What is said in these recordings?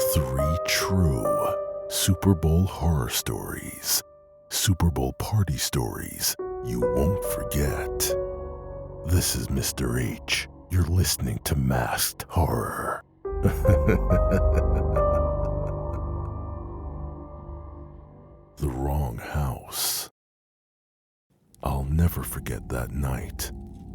3 true Super Bowl horror stories. Super Bowl party stories you won't forget. This is Mr. H. You're listening to Masked Horror. The wrong house. I'll never forget that night.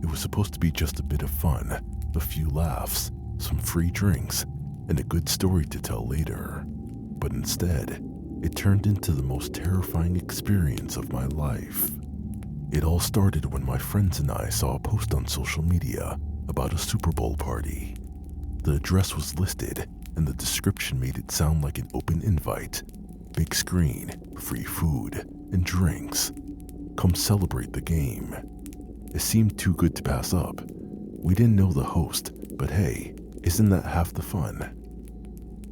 It was supposed to be just a bit of fun, a few laughs, some free drinks, and a good story to tell later. But instead, it turned into the most terrifying experience of my life. It all started when my friends and I saw a post on social media about a Super Bowl party. The address was listed, and the description made it sound like an open invite. Big screen, free food, and drinks. Come celebrate the game. It seemed too good to pass up. We didn't know the host, but hey, isn't that half the fun?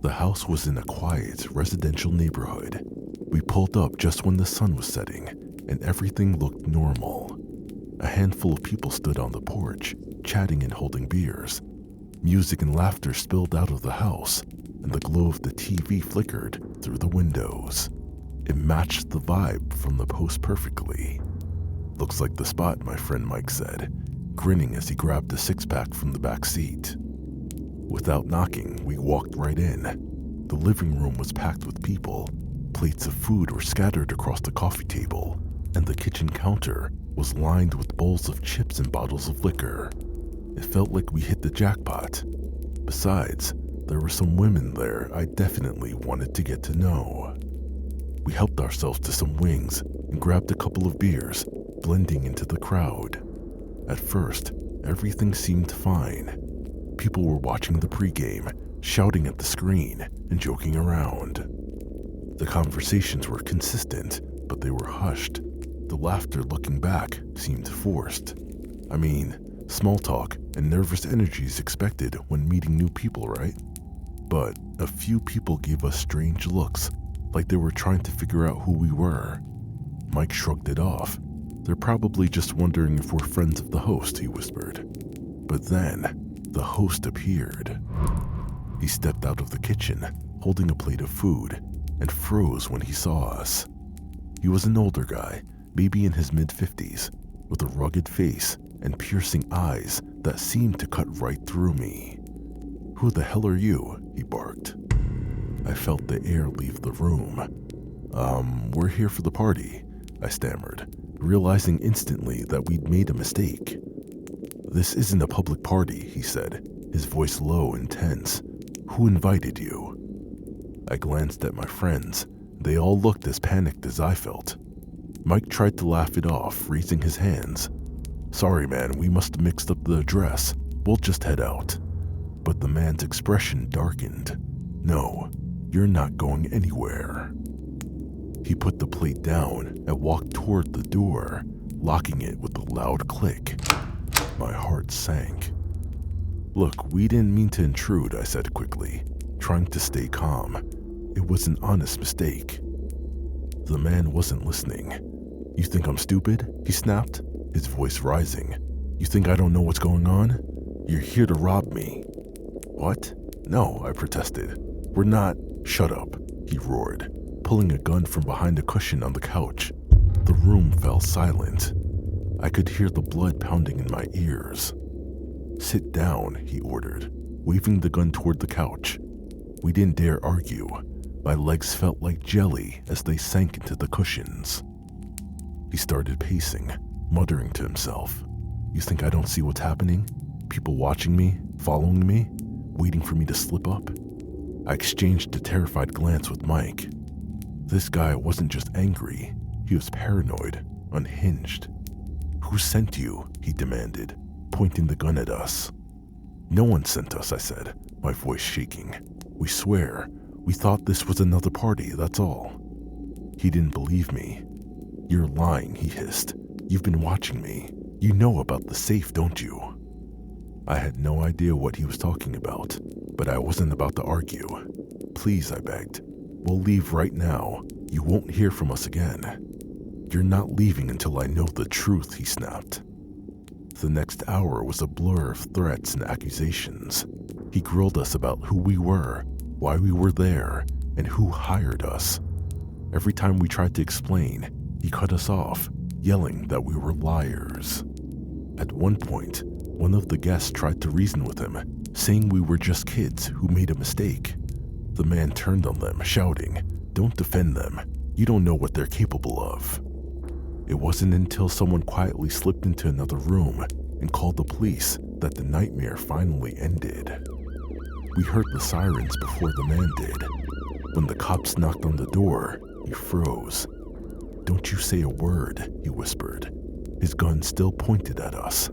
The house was in a quiet, residential neighborhood. We pulled up just when the sun was setting, and everything looked normal. A handful of people stood on the porch, chatting and holding beers. Music and laughter spilled out of the house, and the glow of the TV flickered through the windows. It matched the vibe from the post perfectly. "Looks like the spot," my friend Mike said, grinning as he grabbed a six-pack from the back seat. Without knocking, we walked right in. The living room was packed with people. Plates of food were scattered across the coffee table, and the kitchen counter was lined with bowls of chips and bottles of liquor. It felt like we hit the jackpot. Besides, there were some women there I definitely wanted to get to know. We helped ourselves to some wings and grabbed a couple of beers, blending into the crowd. At first, everything seemed fine. People were watching the pregame, shouting at the screen, and joking around. The conversations were consistent, but they were hushed. The laughter looking back seemed forced. I mean, small talk and nervous energy is expected when meeting new people, right? But a few people gave us strange looks, like they were trying to figure out who we were. Mike shrugged it off. "They're probably just wondering if we're friends of the host," he whispered. But then, the host appeared. He stepped out of the kitchen, holding a plate of food, and froze when he saw us. He was an older guy, maybe in his mid-50s, with a rugged face and piercing eyes that seemed to cut right through me. "Who the hell are you?" he barked. I felt the air leave the room. We're here for the party," I stammered, realizing instantly that we'd made a mistake. "This isn't a public party," he said, his voice low and tense. "Who invited you?" I glanced at my friends. They all looked as panicked as I felt. Mike tried to laugh it off, raising his hands. "Sorry, man, we must have mixed up the address. We'll just head out." But the man's expression darkened. "No, you're not going anywhere." He put the plate down and walked toward the door, locking it with a loud click. My heart sank. "Look, we didn't mean to intrude," I said quickly, trying to stay calm. It was an honest mistake. The man wasn't listening. "You think I'm stupid?" he snapped, his voice rising. "You think I don't know what's going on? You're here to rob me." "What? No," I protested. "We're not—" "Shut up," he roared, pulling a gun from behind a cushion on the couch. The room fell silent. I could hear the blood pounding in my ears. "Sit down," he ordered, waving the gun toward the couch. We didn't dare argue. My legs felt like jelly as they sank into the cushions. He started pacing, muttering to himself. "You think I don't see what's happening? People watching me, following me, waiting for me to slip up?" I exchanged a terrified glance with Mike. This guy wasn't just angry, he was paranoid, unhinged. "Who sent you?" he demanded, pointing the gun at us. "No one sent us," I said, my voice shaking. "We swear, we thought this was another party, that's all." He didn't believe me. "You're lying," he hissed. "You've been watching me. You know about the safe, don't you?" I had no idea what he was talking about, but I wasn't about to argue. "Please," I begged. "We'll leave right now. You won't hear from us again." "You're not leaving until I know the truth," he snapped. The next hour was a blur of threats and accusations. He grilled us about who we were, why we were there, and who hired us. Every time we tried to explain, he cut us off, yelling that we were liars. At one point, one of the guests tried to reason with him, saying we were just kids who made a mistake. The man turned on them, shouting, "Don't defend them. You don't know what they're capable of." It wasn't until someone quietly slipped into another room and called the police that the nightmare finally ended. We heard the sirens before the man did. When the cops knocked on the door, he froze. "Don't you say a word," he whispered, his gun still pointed at us.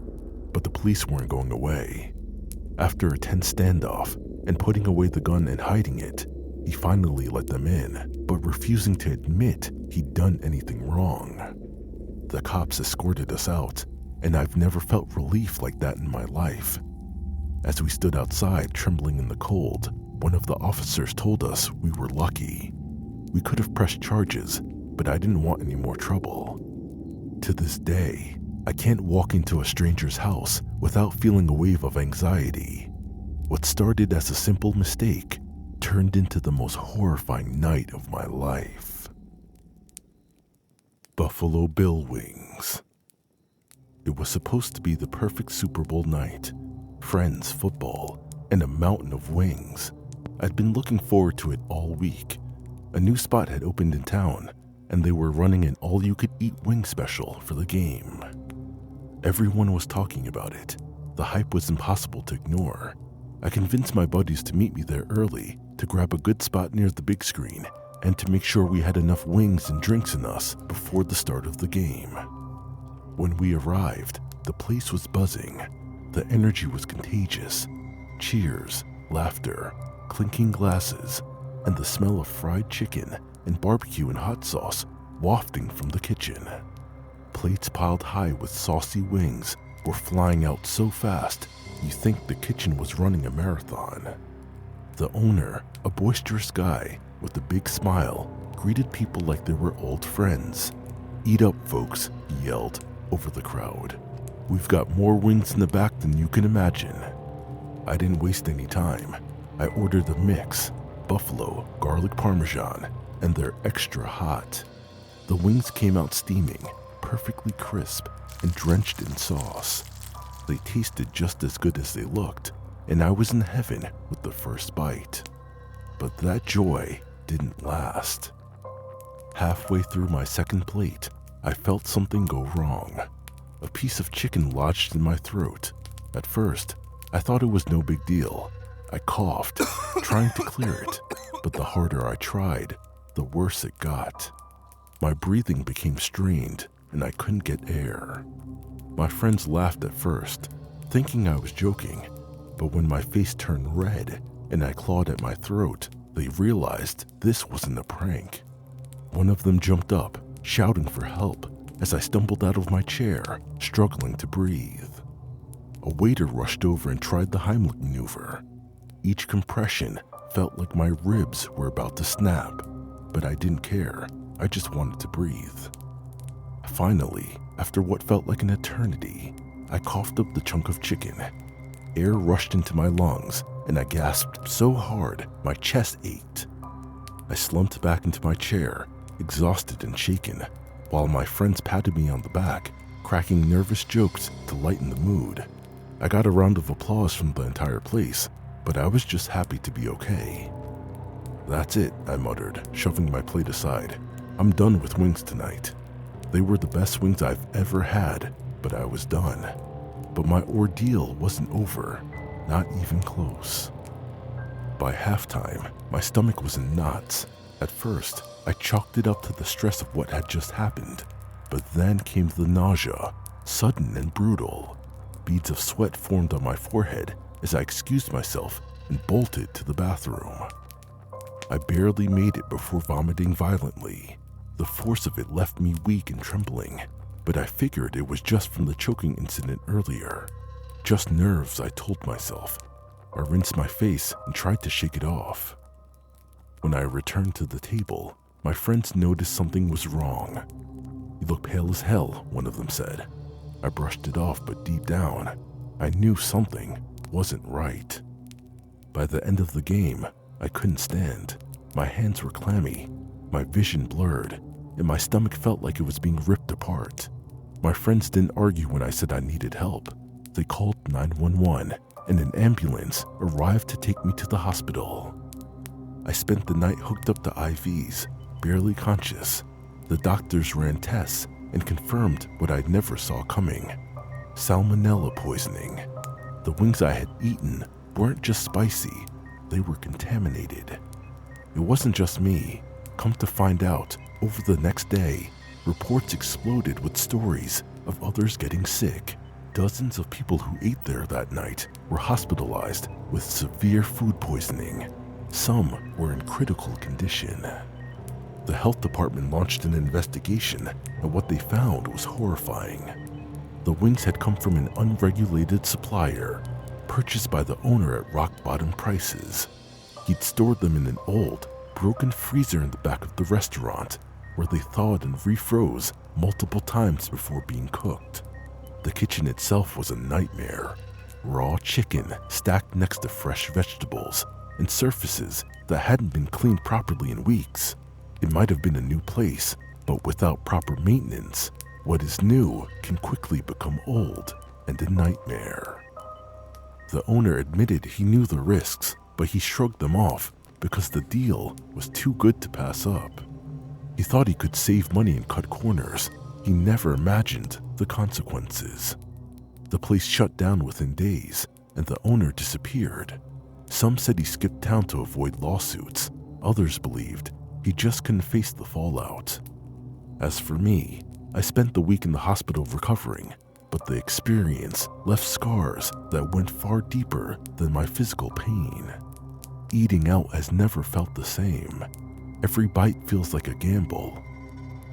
But the police weren't going away. After a tense standoff and putting away the gun and hiding it, he finally let them in, but refusing to admit he'd done anything wrong. The cops escorted us out, and I've never felt relief like that in my life. As we stood outside trembling in the cold, one of the officers told us we were lucky. We could have pressed charges, but I didn't want any more trouble. To this day, I can't walk into a stranger's house without feeling a wave of anxiety. What started as a simple mistake turned into the most horrifying night of my life. Buffalo Bill Wings. It was supposed to be the perfect Super Bowl night. Friends, football, and a mountain of wings. I'd been looking forward to it all week. A new spot had opened in town, and they were running an all-you-could-eat wing special for the game. Everyone was talking about it. The hype was impossible to ignore. I convinced my buddies to meet me there early to grab a good spot near the big screen and to make sure we had enough wings and drinks in us before the start of the game. When we arrived, the place was buzzing. The energy was contagious. Cheers, laughter, clinking glasses, and the smell of fried chicken and barbecue and hot sauce wafting from the kitchen. Plates piled high with saucy wings were flying out so fast you think the kitchen was running a marathon. The owner, a boisterous guy with a big smile, greeted people like they were old friends. "Eat up, folks," he yelled over the crowd. "We've got more wings in the back than you can imagine." I didn't waste any time. I ordered a mix, buffalo, garlic parmesan, and they're extra hot. The wings came out steaming, perfectly crisp, and drenched in sauce. They tasted just as good as they looked, and I was in heaven with the first bite. But that joy didn't last. Halfway through my second plate, I felt something go wrong. A piece of chicken lodged in my throat. At first, I thought it was no big deal. I coughed, trying to clear it, but the harder I tried, the worse it got. My breathing became strained, and I couldn't get air. My friends laughed at first, thinking I was joking, but when my face turned red and I clawed at my throat, they realized this wasn't a prank. One of them jumped up, shouting for help, as I stumbled out of my chair, struggling to breathe. A waiter rushed over and tried the Heimlich maneuver. Each compression felt like my ribs were about to snap, but I didn't care. I just wanted to breathe. Finally, after what felt like an eternity, I coughed up the chunk of chicken. Air rushed into my lungs, and I gasped so hard my chest ached. I slumped back into my chair, exhausted and shaken, while my friends patted me on the back, cracking nervous jokes to lighten the mood. I got a round of applause from the entire place, but I was just happy to be okay. "That's it," I muttered, shoving my plate aside. "I'm done with wings tonight." They were the best wings I've ever had, but I was done. But my ordeal wasn't over, not even close. By halftime, my stomach was in knots. At first, I chalked it up to the stress of what had just happened, but then came the nausea, sudden and brutal. Beads of sweat formed on my forehead as I excused myself and bolted to the bathroom. I barely made it before vomiting violently. The force of it left me weak and trembling, but I figured it was just from the choking incident earlier. Just nerves, I told myself. I rinsed my face and tried to shake it off. When I returned to the table, my friends noticed something was wrong. "You look pale as hell," one of them said. I brushed it off, but deep down, I knew something wasn't right. By the end of the game, I couldn't stand. My hands were clammy, my vision blurred, and my stomach felt like it was being ripped apart. My friends didn't argue when I said I needed help. They called 911, and an ambulance arrived to take me to the hospital. I spent the night hooked up to IVs, barely conscious. The doctors ran tests and confirmed what I never saw coming: salmonella poisoning. The wings I had eaten weren't just spicy, they were contaminated. It wasn't just me. Come to find out, over the next day, reports exploded with stories of others getting sick. Dozens of people who ate there that night were hospitalized with severe food poisoning. Some were in critical condition. The health department launched an investigation, and what they found was horrifying. The wings had come from an unregulated supplier, purchased by the owner at rock-bottom prices. He'd stored them in an old, broken freezer in the back of the restaurant, where they thawed and refroze multiple times before being cooked. The kitchen itself was a nightmare. Raw chicken stacked next to fresh vegetables, and surfaces that hadn't been cleaned properly in weeks. It might have been a new place, but without proper maintenance, what is new can quickly become old and a nightmare. The owner admitted he knew the risks, but he shrugged them off because the deal was too good to pass up. He thought he could save money and cut corners. He never imagined the consequences. The place shut down within days, and the owner disappeared. Some said he skipped town to avoid lawsuits. Others believed he just couldn't face the fallout. As for me, I spent the week in the hospital recovering, but the experience left scars that went far deeper than my physical pain. Eating out has never felt the same. Every bite feels like a gamble.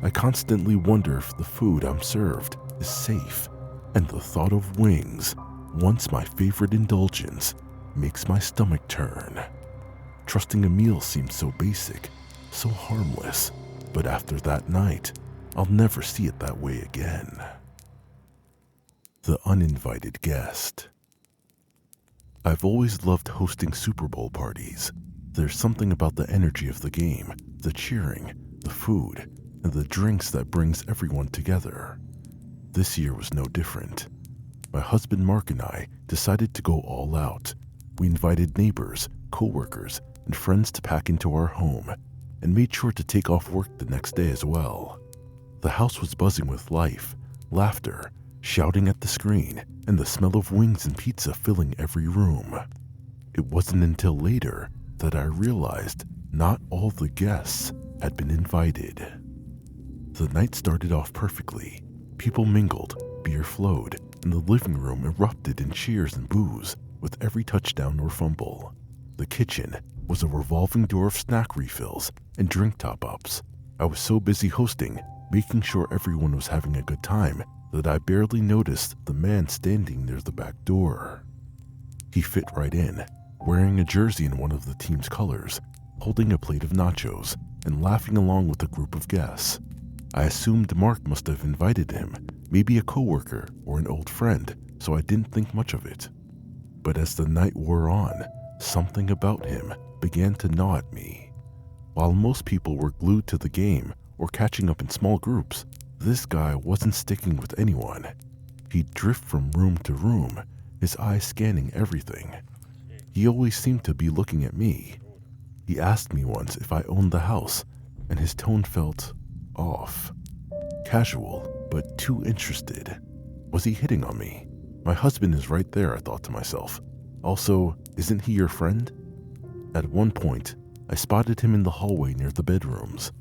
I constantly wonder if the food I'm served is safe, and the thought of wings, once my favorite indulgence, makes my stomach turn. Trusting a meal seems so basic, so harmless, but after that night, I'll never see it that way again. The uninvited guest. I've always loved hosting SuperBowl parties. There's something about the energy of the game, the cheering, the food, and the drinks that brings everyone together. This year was no different. My husband Mark and I decided to go all out. We invited neighbors, coworkers, and friends to pack into our home, and made sure to take off work the next day as well. The house was buzzing with life, laughter, shouting at the screen, and the smell of wings and pizza filling every room. It wasn't until later that I realized not all the guests had been invited. The night started off perfectly. People mingled, beer flowed, and the living room erupted in cheers and boos with every touchdown or fumble. The kitchen was a revolving door of snack refills and drink top-ups. I was so busy hosting, making sure everyone was having a good time, that I barely noticed the man standing near the back door. He fit right in, wearing a jersey in one of the team's colors, holding a plate of nachos, and laughing along with a group of guests. I assumed Mark must have invited him, maybe a coworker or an old friend, so I didn't think much of it. But as the night wore on, something about him began to gnaw at me. While most people were glued to the game or catching up in small groups, this guy wasn't sticking with anyone. He'd drift from room to room, his eyes scanning everything. He always seemed to be looking at me. He asked me once if I owned the house, and his tone felt off. Casual, but too interested. Was he hitting on me? My husband is right there, I thought to myself. Also, isn't he your friend? At one point, I spotted him in the hallway near the bedrooms.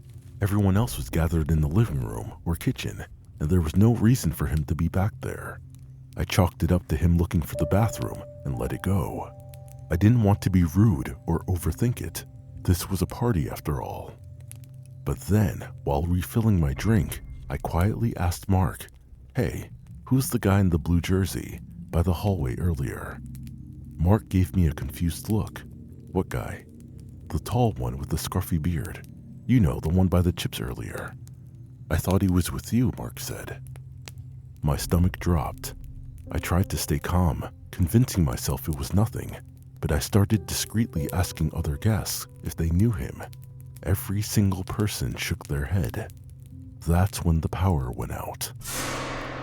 Everyone else was gathered in the living room or kitchen, and there was no reason for him to be back there. I chalked it up to him looking for the bathroom and let it go. I didn't want to be rude or overthink it. This was a party after all. But then, while refilling my drink, I quietly asked Mark, "Hey, who's the guy in the blue jersey by the hallway earlier?" Mark gave me a confused look. "What guy?" "The tall one with the scruffy beard. You know, the one by the chips earlier." "I thought he was with you," Mark said. My stomach dropped. I tried to stay calm, convincing myself it was nothing, but I started discreetly asking other guests if they knew him. Every single person shook their head. That's when the power went out.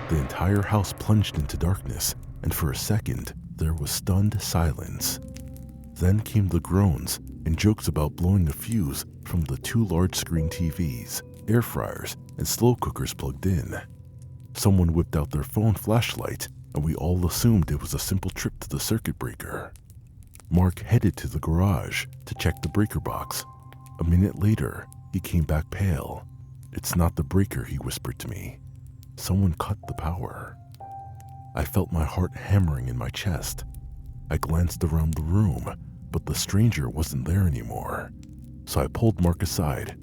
The entire house plunged into darkness, and for a second, there was stunned silence. Then came the groans and jokes about blowing a fuse from the 2 large-screen TVs, air fryers, and slow cookers plugged in. Someone whipped out their phone flashlight, and we all assumed it was a simple trip to the circuit breaker. Mark headed to the garage to check the breaker box. A minute later, he came back pale. "It's not the breaker," he whispered to me. "Someone cut the power." I felt my heart hammering in my chest. I glanced around the room, but the stranger wasn't there anymore. So I pulled Mark aside.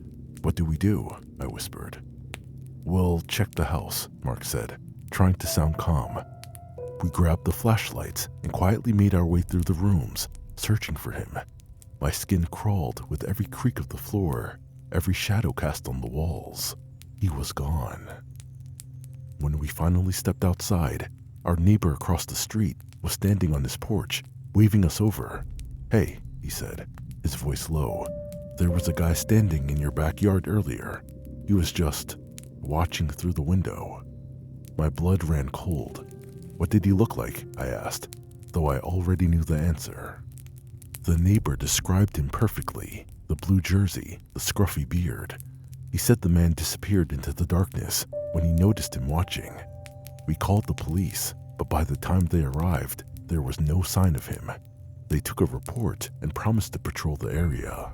"What do we do?" I whispered. "We'll check the house," Mark said, trying to sound calm. We grabbed the flashlights and quietly made our way through the rooms, searching for him. My skin crawled with every creak of the floor, every shadow cast on the walls. He was gone. When we finally stepped outside, our neighbor across the street was standing on his porch, waving us over. "Hey," he said, his voice low. "There was a guy standing in your backyard earlier. He was just watching through the window." My blood ran cold. "What did he look like?" I asked, though I already knew the answer. The neighbor described him perfectly: the blue jersey, the scruffy beard. He said the man disappeared into the darkness when he noticed him watching. We called the police, but by the time they arrived, there was no sign of him. They took a report and promised to patrol the area.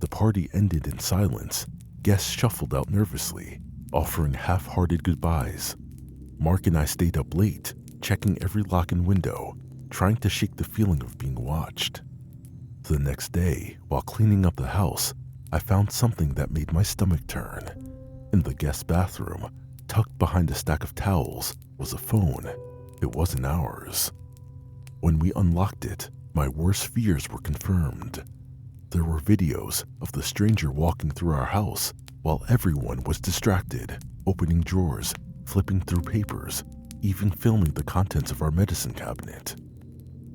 The party ended in silence. Guests shuffled out nervously, offering half-hearted goodbyes. Mark and I stayed up late, checking every lock and window, trying to shake the feeling of being watched. The next day, while cleaning up the house, I found something that made my stomach turn. In the guest bathroom, tucked behind a stack of towels, was a phone. It wasn't ours. When we unlocked it, my worst fears were confirmed. There were videos of the stranger walking through our house while everyone was distracted, opening drawers, flipping through papers, even filming the contents of our medicine cabinet.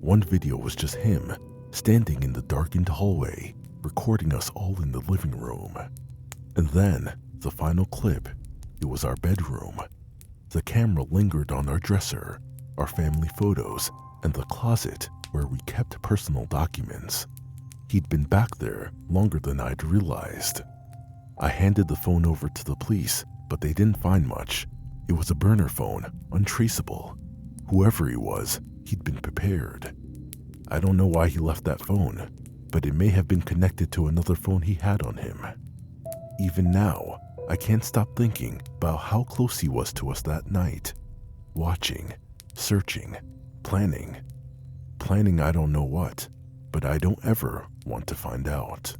One video was just him, standing in the darkened hallway, recording us all in the living room. And then, the final clip, it was our bedroom. The camera lingered on our dresser, our family photos, and the closet where we kept personal documents. He'd been back there longer than I'd realized. I handed the phone over to the police, but they didn't find much. It was a burner phone, untraceable. Whoever he was, he'd been prepared. I don't know why he left that phone, but it may have been connected to another phone he had on him. Even now, I can't stop thinking about how close he was to us that night. Watching, searching, planning. Planning I don't know what, but I don't ever want to find out.